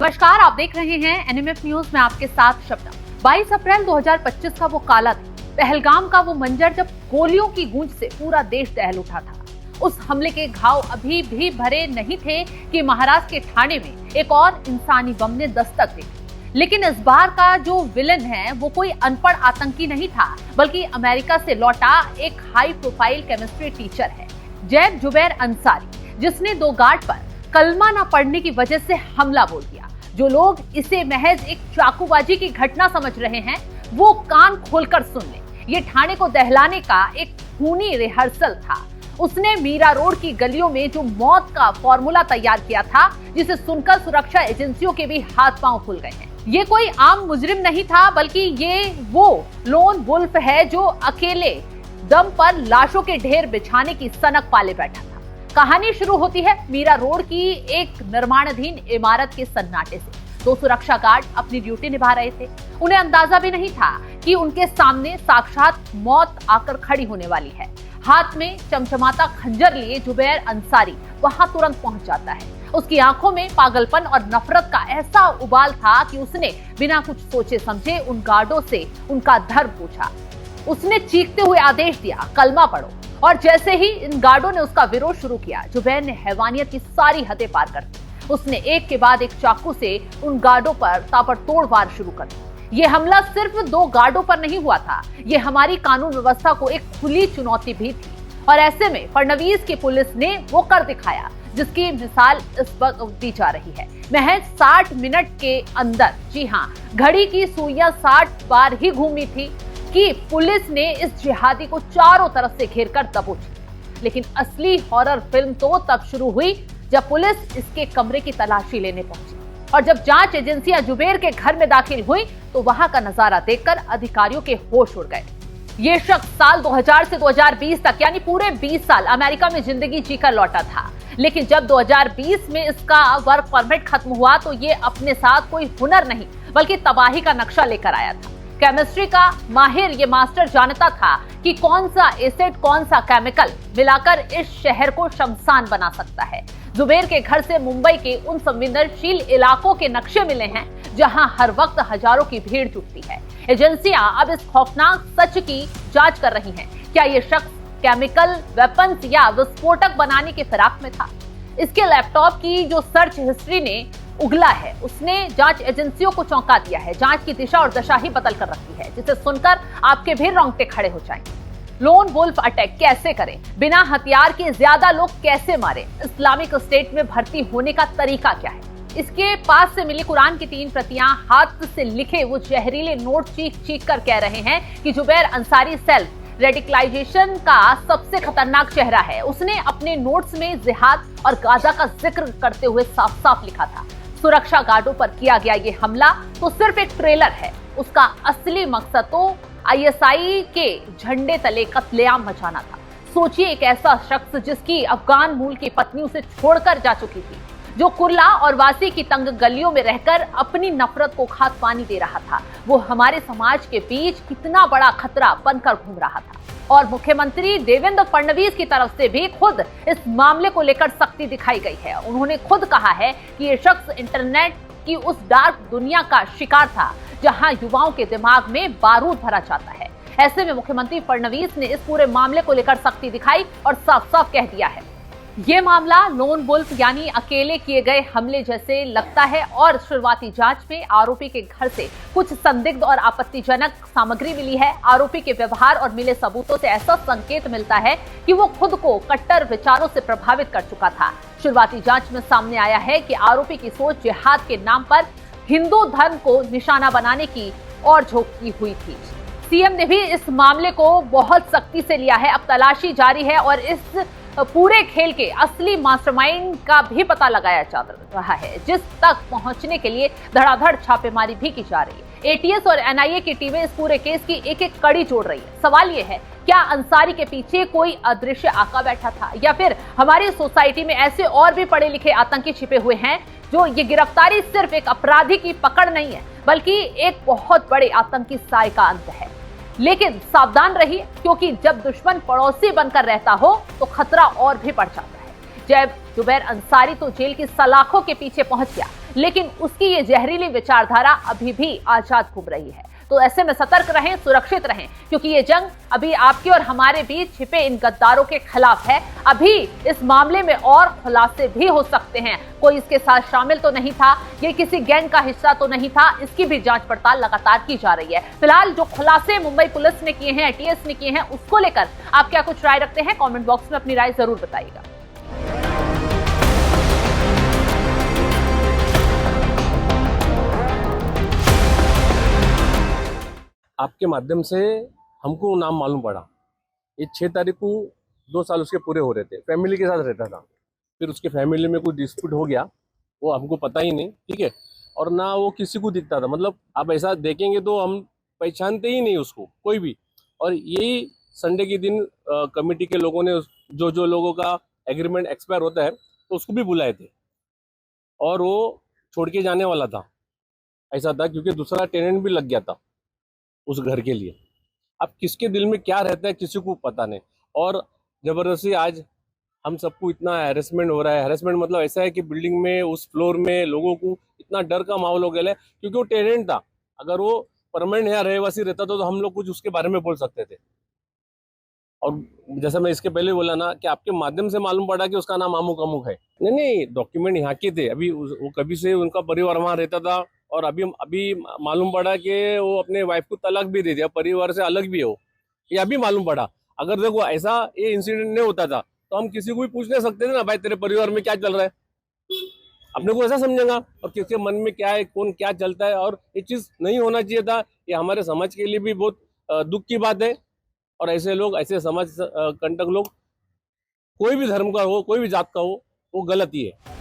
नमस्कार, आप देख रहे हैं एनएमएफ न्यूज में आपके साथ शबनम। 22 अप्रैल 2025 का वो काला दिन, पहलगाम का वो मंजर जब गोलियों की गूंज से पूरा देश दहल उठा था। उस हमले के घाव अभी भी भरे नहीं थे कि महाराष्ट्र के ठाणे में एक और इंसानी बम ने दस्तक दी। लेकिन इस बार का जो विलन है वो कोई अनपढ़ आतंकी नहीं था, बल्कि अमेरिका से लौटा एक हाई प्रोफाइल केमिस्ट्री टीचर है, जैद जुबैर अंसारी, जिसने दो गार्ड पर कलमा न पढ़ने की वजह से हमला बोल दिया। जो लोग इसे महज एक चाकूबाजी की घटना समझ रहे हैं, वो कान खोलकर सुन ले। ये ठाणे को दहलाने का एक खूनी रिहर्सल था। उसने मीरा रोड की गलियों में जो मौत का फॉर्मूला तैयार किया था, जिसे सुनकर सुरक्षा एजेंसियों के भी हाथ पांव खुल गए हैं। ये कोई आम मुजरिम नहीं था, बल्कि ये वो लोन वुल्फ है जो अकेले दम पर लाशों के ढेर बिछाने की सनक पाले बैठा था। कहानी शुरू होती है मीरा रोड की एक निर्माणाधीन इमारत के सन्नाटे से। दो सुरक्षा गार्ड अपनी ड्यूटी निभा रहे थे। उन्हें अंदाजा भी नहीं था कि उनके सामने साक्षात मौत आकर खड़ी होने वाली है। हाथ में चमचमाता खंजर लिए जुबैर अंसारी वहां तुरंत पहुंच जाता है। उसकी आंखों में पागलपन और नफरत का ऐसा उबाल था कि उसने बिना कुछ सोचे समझे उन गार्डों से उनका धर्म पूछा। उसने चीखते हुए आदेश दिया, कलमा पढ़ो। और जैसे ही इन गार्डों ने उसका विरोध शुरू किया, जुबैर ने हैवानियत की सारी हदें पार कर दी। उसने एक के बाद एक चाकू से उन गार्डों पर ताबड़तोड़ वार शुरू कर दी। ये हमला सिर्फ दो गार्डों पर नहीं हुआ था, ये हमारी कानून व्यवस्था को एक खुली चुनौती भी थी। और ऐसे में फडणवीस की पुलिस ने वो कर दिखाया जिसकी मिसाल इस वक्त दी जा रही है। महज 60 मिनट के अंदर, जी हाँ, घड़ी की सुइयां 60 बार ही घूमी थी कि पुलिस ने इस जिहादी को चारों तरफ से घेरकर दबोचा। लेकिन असली हॉरर फिल्म तो तब शुरू हुई जब पुलिस इसके कमरे की तलाशी लेने पहुंची। और जब जांच एजेंसियां जुबैर के घर में दाखिल हुई तो वहां का नजारा देखकर अधिकारियों के होश उड़ गए। ये शख्स साल 2000 से 2020 तक, यानी पूरे 20 साल अमेरिका में जिंदगी जीकर लौटा था। लेकिन जब 2020 में इसका वर्क परमिट खत्म हुआ तो ये अपने साथ कोई हुनर नहीं, बल्कि तबाही का नक्शा लेकर आया था। केमिस्ट्री का माहिर ये मास्टर जानता था कि कौन सा एसिड, कौन सा केमिकल मिलाकर इस शहर को शमशान बना सकता है। जुबैर के घर से मुंबई के उन संवेदनशील इलाकों के नक्शे मिले हैं जहां हर वक्त हजारों की भीड़ जुटती है। एजेंसियां अब इस खौफनाक सच की जांच कर रही हैं। क्या ये शख्स केमिकल वेपन्स या विस्फोटक बनाने के फिराक में था? इसके लैपटॉप की जो सर्च हिस्ट्री ने उगला है, उसने जांच एजेंसियों को चौंका दिया है। जांच की दिशा और दशा ही बदल कर रखी है, जिसे सुनकर आपके भी रोंगटे खड़े हो जाएंगे। लोन वुल्फ अटैक कैसे करें, बिना हथियार के ज्यादा लोग कैसे मारे, इस्लामिक स्टेट में भर्ती होने का तरीका क्या है, इसके पास से मिली कुरान की 3 प्रतियां, हाथ से लिखे वो जहरीले नोट चीख चीख कर कह रहे हैं कि जुबैर अंसारी सेल्फ रेडिकलाइजेशन का सबसे खतरनाक चेहरा है। उसने अपने नोट्स में जिहाद और गाजा का जिक्र करते हुए साफ साफ लिखा था। सुरक्षा गार्डों पर किया गया ये हमला तो सिर्फ एक ट्रेलर है। उसका असली मकसद तो आईएसआई के झंडे तले कत्लेआम मचाना था। सोचिए, एक ऐसा शख्स जिसकी अफगान मूल की पत्नी उसे छोड़कर जा चुकी थी, जो कुर्ला और वासी की तंग गलियों में रहकर अपनी नफरत को खाद पानी दे रहा था, वो हमारे समाज के बीच कितना बड़ा खतरा बनकर घूम रहा था। और मुख्यमंत्री देवेंद्र फडणवीस की तरफ से भी खुद इस मामले को लेकर सख्ती दिखाई गई है। उन्होंने खुद कहा है कि ये शख्स इंटरनेट की उस डार्क दुनिया का शिकार था जहां युवाओं के दिमाग में बारूद भरा जाता है। ऐसे में मुख्यमंत्री फडणवीस ने इस पूरे मामले को लेकर सख्ती दिखाई और साफ साफ कह दिया है, ये मामला लोन वुल्फ यानी अकेले किए गए हमले जैसे लगता है। और शुरुआती जांच में आरोपी के घर से कुछ संदिग्ध और आपत्तिजनक सामग्री मिली है। आरोपी के व्यवहार और मिले सबूतों से ऐसा संकेत मिलता है कि वो खुद को कट्टर विचारों से प्रभावित कर चुका था। शुरुआती जांच में सामने आया है कि आरोपी की सोच जिहाद के नाम पर हिंदू धर्म को निशाना बनाने की और झोंकी हुई थी। सीएम ने भी इस मामले को बहुत सख्ती से लिया है। अब तलाशी जारी है और इस पूरे खेल के असली मास्टरमाइंड का भी पता लगाया जा रहा है, जिस तक पहुंचने के लिए धड़ाधड़ छापेमारी भी की जा रही है। एटीएस और एनआईए की टीमें इस पूरे केस की एक एक कड़ी जोड़ रही है। सवाल ये है, क्या अंसारी के पीछे कोई अदृश्य आका बैठा था, या फिर हमारी सोसाइटी में ऐसे और भी पढ़े लिखे आतंकी छिपे हुए हैं जो ये गिरफ्तारी सिर्फ एक अपराधी की पकड़ नहीं है, बल्कि एक बहुत बड़े आतंकी साए का अंत है। लेकिन सावधान रहिए, क्योंकि जब दुश्मन पड़ोसी बनकर रहता हो तो खतरा और भी बढ़ जाता है। जैब जुबैर अंसारी तो जेल की सलाखों के पीछे पहुंच गया, लेकिन उसकी ये जहरीली विचारधारा अभी भी आजाद घूम रही है। तो ऐसे में सतर्क रहें, सुरक्षित रहें, क्योंकि ये जंग अभी आपके और हमारे बीच छिपे इन गद्दारों के खिलाफ है। अभी इस मामले में और खुलासे भी हो सकते हैं। कोई इसके साथ शामिल तो नहीं था, ये किसी गैंग का हिस्सा तो नहीं था, इसकी भी जांच पड़ताल लगातार की जा रही है। फिलहाल जो खुलासे मुंबई पुलिस ने किए हैं, एटीएस ने किए हैं, उसको लेकर आप क्या कुछ राय रखते हैं? कॉमेंट बॉक्स में अपनी राय जरूर बताइएगा। आपके माध्यम से हमको नाम मालूम पड़ा। ये 6 तारीख को 2 साल उसके पूरे हो रहे थे, फैमिली के साथ रहता था। फिर उसके फैमिली में कुछ डिस्प्यूट हो गया, वो हमको पता ही नहीं, ठीक है। और ना वो किसी को दिखता था, मतलब आप ऐसा देखेंगे तो हम पहचानते ही नहीं उसको कोई भी। और यही संडे के दिन कमेटी के लोगों ने जो लोगों का एग्रीमेंट एक्सपायर होता है तो उसको भी बुलाए थे, और वो छोड़ के जाने वाला था। ऐसा था क्योंकि दूसरा टेनेंट भी लग गया था उस घर के लिए। अब किसके दिल में क्या रहता है किसी को पता नहीं। और जबरदस्ती आज हम सबको इतना हैरेसमेंट हो रहा है। हैरेसमेंट मतलब ऐसा है कि बिल्डिंग में उस फ्लोर में लोगों को इतना डर का माहौल हो गया है, क्योंकि वो टेनेंट था। अगर वो परमानेंट यहाँ रहवासी रहता तो हम लोग कुछ उसके बारे में बोल सकते थे। और जैसा मैं इसके पहले बोला ना कि आपके माध्यम से मालूम पड़ा कि उसका नाम अमुक अमुक है। नहीं, डॉक्यूमेंट यहाँ के थे। अभी वो कभी से उनका परिवार वहाँ रहता था, और अभी मालूम पड़ा कि वो अपने वाइफ को तलाक भी दे दिया, परिवार से अलग भी है वो। ये अभी मालूम पड़ा। अगर देखो ऐसा ये इंसिडेंट नहीं होता था तो हम किसी को भी पूछ नहीं सकते थे ना, भाई तेरे परिवार में क्या चल रहा है। अपने को ऐसा समझेगा, और किसके मन में क्या है, कौन क्या चलता है। और ये चीज नहीं होना चाहिए था। ये हमारे समाज के लिए भी बहुत दुख की बात है। और ऐसे लोग, ऐसे समाज कंटक लोग, कोई भी धर्म का हो, कोई भी जात का हो, वो गलत ही है।